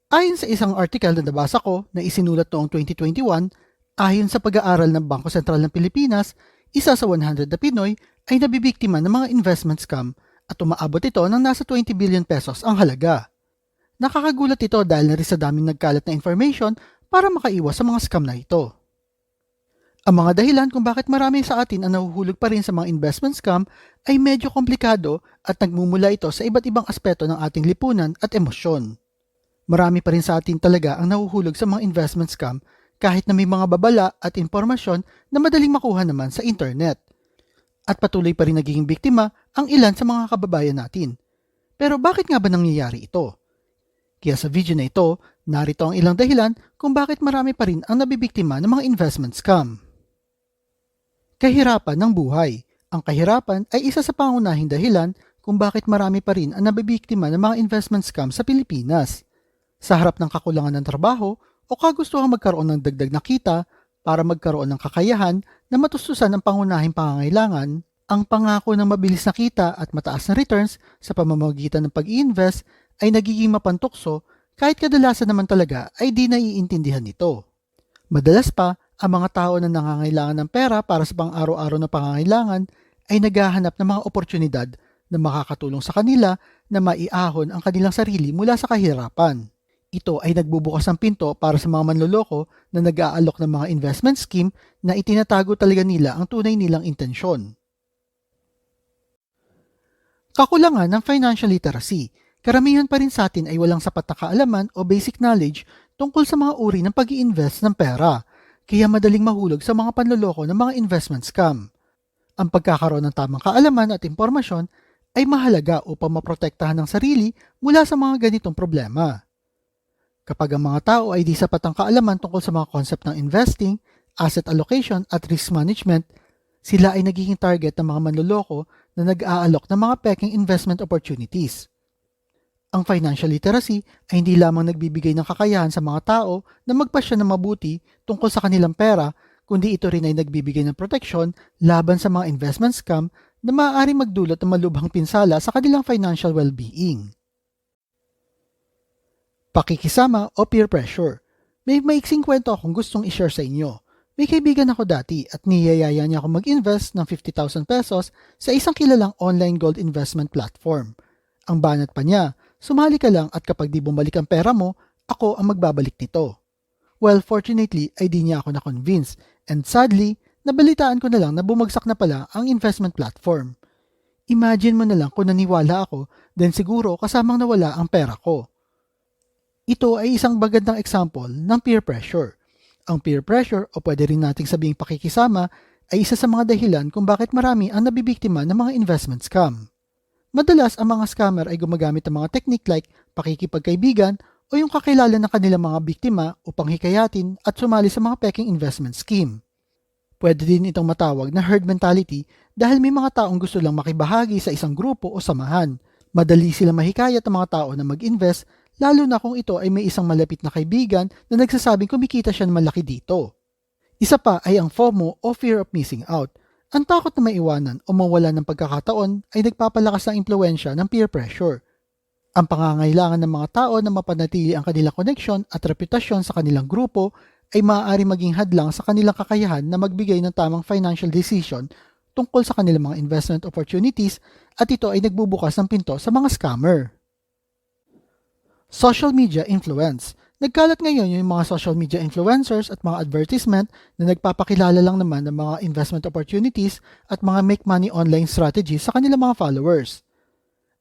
Ayon sa isang article na nabasa ko na isinulat noong 2021, ayon sa pag-aaral ng Bangko Sentral ng Pilipinas, isa sa 100 na Pinoy ay nabibiktima ng mga investment scam at umaabot ito ng nasa 20 billion pesos ang halaga. Nakakagulat ito dahil na rin sa daming nagkalat na information para makaiwas sa mga scam na ito. Ang mga dahilan kung bakit marami sa atin ang nahuhulog pa rin sa mga investment scam ay medyo komplikado at nagmumula ito sa iba't ibang aspeto ng ating lipunan at emosyon. Marami pa rin sa atin talaga ang nahuhulog sa mga investment scam kahit na may mga babala at impormasyon na madaling makuha naman sa internet. At patuloy pa rin nagiging biktima ang ilan sa mga kababayan natin. Pero bakit nga ba nangyayari ito? Kaya sa video na ito, narito ang ilang dahilan kung bakit marami pa rin ang nabibiktima ng mga investment scam. Kahirapan ng buhay. Ang kahirapan ay isa sa pangunahing dahilan kung bakit marami pa rin ang nabibiktima ng mga investment scam sa Pilipinas. Sa harap ng kakulangan ng trabaho o kagustuhang magkaroon ng dagdag na kita para magkaroon ng kakayahan na matustusan ang pangunahing pangangailangan, ang pangako ng mabilis na kita at mataas na returns sa pamamagitan ng pag-i-invest ay nagiging mapantukso kahit kadalasan naman talaga ay di naiintindihan nito. Madalas pa, ang mga tao na nangangailangan ng pera para sa pang-araw-araw na pangangailangan ay naghahanap ng mga oportunidad na makakatulong sa kanila na maiahon ang kanilang sarili mula sa kahirapan. Ito ay nagbubukas ng pinto para sa mga manloloko na nag-aalok ng mga investment scheme na itinatago talaga nila ang tunay nilang intensyon. Kakulangan ng financial literacy. Karamihan pa rin sa atin ay walang sapat na kaalaman o basic knowledge tungkol sa mga uri ng pag-i-invest ng pera, kaya madaling mahulog sa mga panloloko ng mga investment scam. Ang pagkakaroon ng tamang kaalaman at impormasyon ay mahalaga upang maprotektahan ng sarili mula sa mga ganitong problema. Kapag ang mga tao ay di sapat ang kaalaman tungkol sa mga concept ng investing, asset allocation at risk management, sila ay nagiging target ng mga manloloko na nag-aalok ng mga peking investment opportunities. Ang financial literacy ay hindi lamang nagbibigay ng kakayahan sa mga tao na magpasya ng mabuti tungkol sa kanilang pera, kundi ito rin ay nagbibigay ng proteksyon laban sa mga investment scam na maaaring magdulot ng malubhang pinsala sa kanilang financial well-being. Pakikisama o peer pressure. May maiksing kwento akong gustong i-share sa inyo. May kaibigan ako dati at niyayaya niya ako mag-invest ng 50,000 pesos sa isang kilalang online gold investment platform. Ang banat pa niya, sumali ka lang at kapag di bumalik ang pera mo, ako ang magbabalik nito. Well, fortunately ay di niya ako na-convince and sadly, nabalitaan ko na lang na bumagsak na pala ang investment platform. Imagine mo na lang kung naniwala ako, then siguro kasamang nawala ang pera ko. Ito ay isang magandang example ng peer pressure. Ang peer pressure o pwede rin nating sabihing pakikisama ay isa sa mga dahilan kung bakit marami ang nabibiktima ng mga investment scam. Madalas ang mga scammer ay gumagamit ng mga technique like pakikipagkaibigan o yung kakilala ng kanilang mga biktima upang hikayatin at sumali sa mga peking investment scheme. Pwede din itong matawag na herd mentality dahil may mga taong gusto lang makibahagi sa isang grupo o samahan. Madali silang mahikayat ng mga tao na mag-invest lalo na kung ito ay may isang malapit na kaibigan na nagsasabing kumikita siya ng malaki dito. Isa pa ay ang FOMO o fear of missing out. Ang takot na maiwanan o mawala ng pagkakataon ay nagpapalakas ng impluensya ng peer pressure. Ang pangangailangan ng mga tao na mapanatili ang kanilang koneksyon at reputasyon sa kanilang grupo ay maaari maging hadlang sa kanilang kakayahan na magbigay ng tamang financial decision tungkol sa kanilang mga investment opportunities at ito ay nagbubukas ng pinto sa mga scammer. Social media influence. Nagkalat ngayon yung mga social media influencers at mga advertisement na nagpapakilala lang naman ng mga investment opportunities at mga make money online strategies sa kanilang mga followers.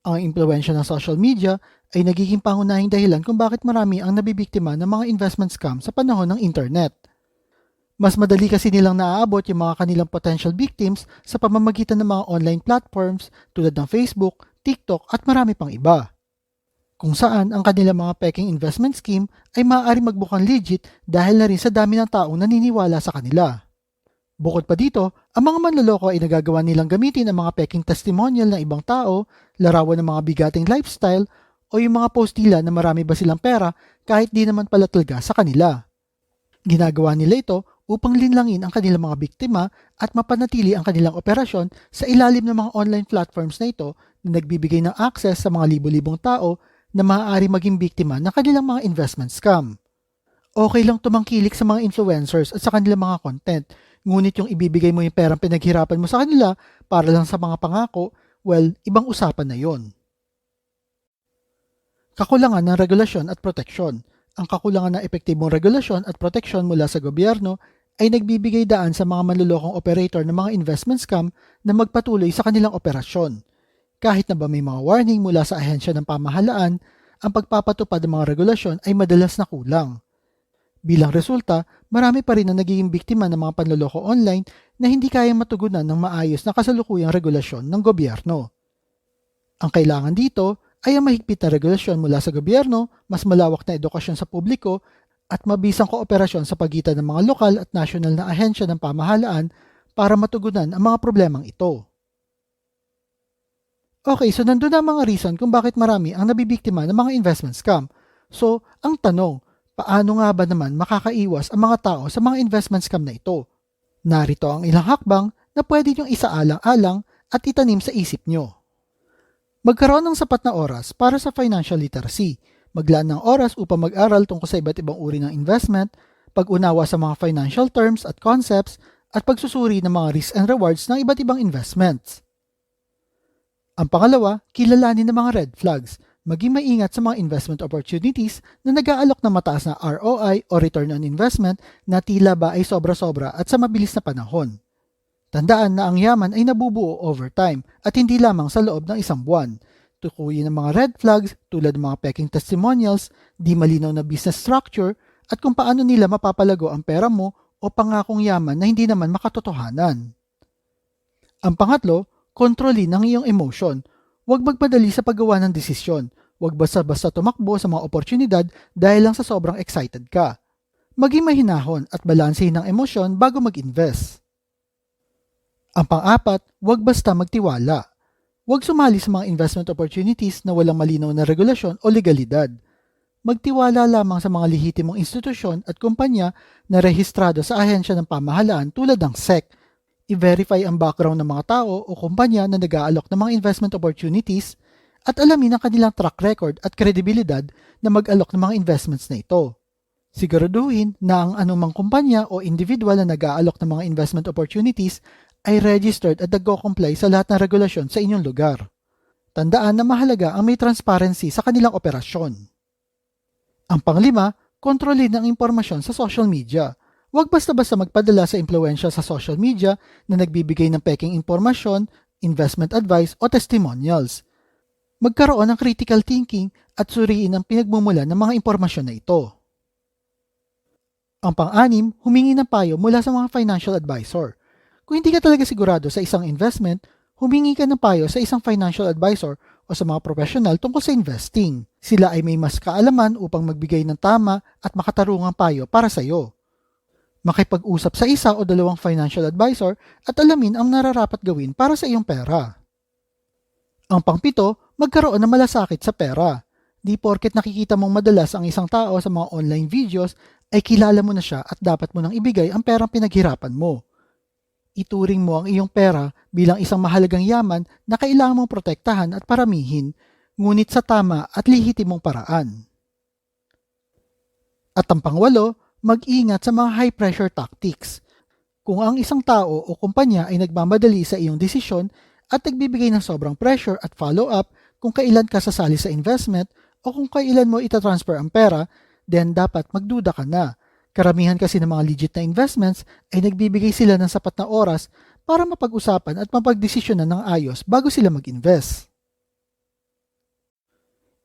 Ang impluensya ng social media ay nagiging pangunahing dahilan kung bakit marami ang nabibiktima ng mga investment scam sa panahon ng internet. Mas madali kasi nilang naaabot yung mga kanilang potential victims sa pamamagitan ng mga online platforms tulad ng Facebook, TikTok at marami pang iba. Kung saan ang kanilang mga peking investment scheme ay maaari magbukang legit dahil na rin sa dami ng taong naniniwala sa kanila. Bukod pa dito, ang mga manloloko ay nagagawa nilang gamitin ang mga peking testimonial ng ibang tao, larawan ng mga bigating lifestyle, o yung mga post nila na marami ba silang pera kahit di naman pala talaga sa kanila. Ginagawa nila ito upang linlangin ang kanilang mga biktima at mapanatili ang kanilang operasyon sa ilalim ng mga online platforms na ito na nagbibigay ng access sa mga libo-libong tao na maaari maging biktima ng kanilang mga investment scam. Okay lang tumangkilik sa mga influencers at sa kanilang mga content, ngunit yung ibibigay mo yung perang pinaghirapan mo sa kanila para lang sa mga pangako, well, ibang usapan na yon. Kakulangan ng regulasyon at proteksyon. Ang kakulangan ng epektibong regulasyon at proteksyon mula sa gobyerno ay nagbibigay daan sa mga manlulokong operator ng mga investment scam na magpatuloy sa kanilang operasyon. Kahit na ba may mga warning mula sa ahensya ng pamahalaan, ang pagpapatupad ng mga regulasyon ay madalas na kulang. Bilang resulta, marami pa rin ang nagiging biktima ng mga panloloko online na hindi kayang matugunan ng maayos na kasalukuyang regulasyon ng gobyerno. Ang kailangan dito ay ang mahigpit na regulasyon mula sa gobyerno, mas malawak na edukasyon sa publiko, at mabisang kooperasyon sa pagitan ng mga lokal at nasyonal na ahensya ng pamahalaan para matugunan ang mga problemang ito. Okay, so nandun na ang mga reason kung bakit marami ang nabibiktima ng mga investment scam. So, ang tanong, paano nga ba naman makakaiwas ang mga tao sa mga investment scam na ito? Narito ang ilang hakbang na pwede niyong isaalang-alang at itanim sa isip niyo. Magkaroon ng sapat na oras para sa financial literacy. Maglaan ng oras upang mag-aral tungkol sa iba't ibang uri ng investment, pag-unawa sa mga financial terms at concepts, at pagsusuri ng mga risks and rewards ng iba't ibang investments. Ang pangalawa, kilalanin ng mga red flags. Maging maingat sa mga investment opportunities na nag-aalok ng mataas na ROI o return on investment na tila ba ay sobra-sobra at sa mabilis na panahon. Tandaan na ang yaman ay nabubuo over time at hindi lamang sa loob ng isang buwan. Tukuyin ang mga red flags tulad ng mga peking testimonials, di malinaw na business structure, at kung paano nila mapapalago ang pera mo o pangakong yaman na hindi naman makatotohanan. Ang pangatlo, kontrolin ang iyong emotion. Huwag magpadali sa paggawa ng desisyon. Huwag basta-basta tumakbo sa mga oportunidad dahil lang sa sobrang excited ka. Maging mahinahon at balansehin ang emosyon bago mag-invest. Ang pang-apat, huwag basta magtiwala. Huwag sumali sa mga investment opportunities na walang malinaw na regulasyon o legalidad. Magtiwala lamang sa mga lehitimong institusyon at kumpanya na rehistrado sa ahensya ng pamahalaan tulad ng SEC. I-verify ang background ng mga tao o kumpanya na nag-aalok ng mga investment opportunities at alamin ang kanilang track record at kredibilidad na mag-alok ng mga investments na ito. Siguraduhin na ang anumang kumpanya o individual na nag-aalok ng mga investment opportunities ay registered at nagko-comply sa lahat ng regulasyon sa inyong lugar. Tandaan na mahalaga ang may transparency sa kanilang operasyon. Ang panglima, kontrolin ang impormasyon sa social media. Huwag basta-basta magpadala sa impluensya sa social media na nagbibigay ng peking impormasyon, investment advice o testimonials. Magkaroon ng critical thinking at suriin ang pinagmumulan ng mga impormasyon na ito. Ang pang-anim, humingi ng payo mula sa mga financial advisor. Kung hindi ka talaga sigurado sa isang investment, humingi ka ng payo sa isang financial advisor o sa mga professional tungkol sa investing. Sila ay may mas kaalaman upang magbigay ng tama at makatarungang payo para sa iyo. Makipag-usap sa isa o dalawang financial advisor at alamin ang nararapat gawin para sa iyong pera. Ang pangpito, magkaroon ng malasakit sa pera. Di porket nakikita mong madalas ang isang tao sa mga online videos ay kilala mo na siya at dapat mo nang ibigay ang perang pinaghirapan mo. Ituring mo ang iyong pera bilang isang mahalagang yaman na kailangan mong protektahan at paramihin, ngunit sa tama at lehitimong paraan. At ang pangwalo, mag-ingat sa mga high-pressure tactics. Kung ang isang tao o kumpanya ay nagmamadali sa iyong desisyon at nagbibigay ng sobrang pressure at follow-up kung kailan ka sasali sa investment o kung kailan mo itatransfer ang pera, then dapat magduda ka na. Karamihan kasi ng mga legit na investments ay nagbibigay sila ng sapat na oras para mapag-usapan at mapagdesisyonan ng ayos bago sila mag-invest.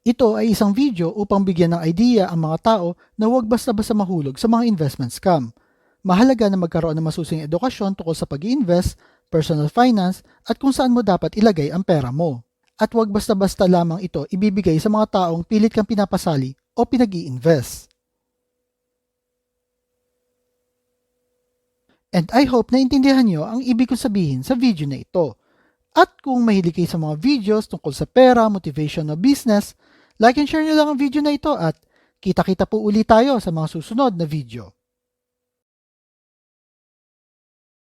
Ito ay isang video upang bigyan ng idea ang mga tao na huwag basta-basta mahulog sa mga investment scam. Mahalaga na magkaroon ng masusing edukasyon tungkol sa pag-i-invest, personal finance, at kung saan mo dapat ilagay ang pera mo. At huwag basta-basta lamang ito ibibigay sa mga taong pilit kang pinapasali o pinag-i-invest. And I hope na intindihan nyo ang ibig kong sabihin sa video na ito. At kung mahilig kayo sa mga videos tungkol sa pera, motivation o business, like and share nyo lang ang video na ito at kita-kita po ulit tayo sa mga susunod na video.